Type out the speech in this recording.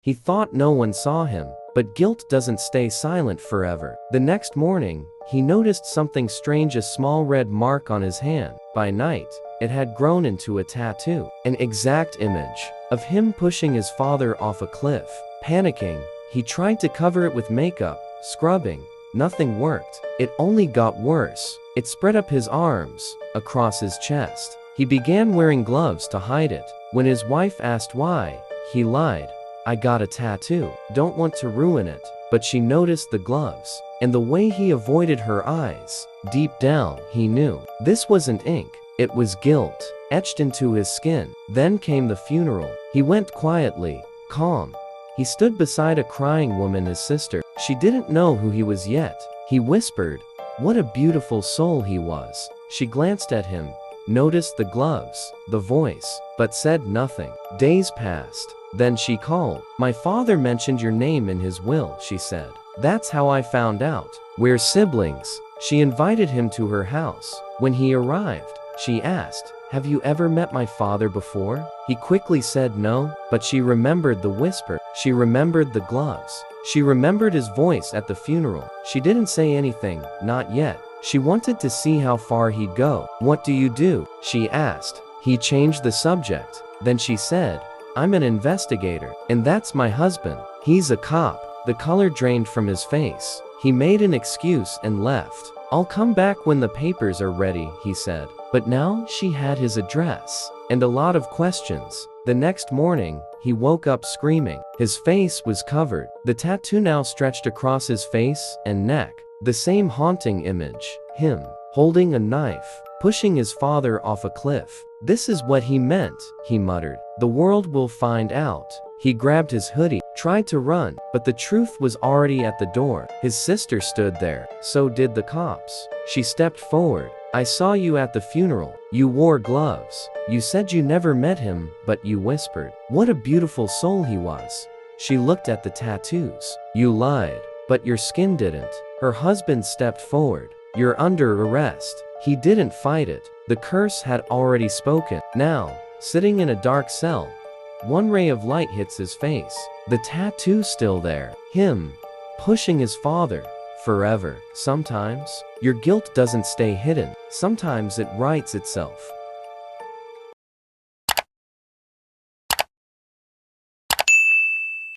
He thought no one saw him, but guilt doesn't stay silent forever. The next morning, he noticed something strange, a small red mark on his hand. By night, it had grown into a tattoo, an exact image of him pushing his father off a cliff. Panicking, he tried to cover it with makeup, scrubbing. Nothing worked. It only got worse. It spread up his arms, across his chest. He began wearing gloves to hide it. When his wife asked why, he lied. I got a tattoo. Don't want to ruin it. But she noticed the gloves, and the way he avoided her eyes. Deep down, he knew. This wasn't ink. It was guilt, etched into his skin. Then came the funeral. He went quietly, calm. He stood beside a crying woman, his sister. She didn't know who he was yet. He whispered, what a beautiful soul he was. She glanced at him, noticed the gloves, the voice, but said nothing. Days passed. Then she called. My father mentioned your name in his will, she said. That's how I found out. We're siblings. She invited him to her house. When he arrived, she asked, have you ever met my father before? He quickly said no, but she remembered the whisper. She remembered the gloves. She remembered his voice at the funeral. She didn't say anything, not yet. She wanted to see how far he'd go. What do you do? She asked. He changed the subject. Then she said, I'm an investigator, and that's my husband. He's a cop. The color drained from his face. He made an excuse and left. I'll come back when the papers are ready, he said. But now she had his address, and a lot of questions. The next morning, he woke up screaming. His face was covered. The tattoo now stretched across his face and neck. The same haunting image. Him, holding a knife, pushing his father off a cliff. This is what he meant, he muttered. The world will find out. He grabbed his hoodie, tried to run, but the truth was already at the door. His sister stood there. So did the cops. She stepped forward. I saw you at the funeral. You wore gloves. You said you never met him, but you whispered. What a beautiful soul he was. She looked at the tattoos. You lied, but your skin didn't. Her husband stepped forward. You're under arrest. He didn't fight it. The curse had already spoken. Now, sitting in a dark cell, one ray of light hits his face. The tattoo still there. Him, pushing his father. Forever. Sometimes, your guilt doesn't stay hidden. Sometimes it writes itself.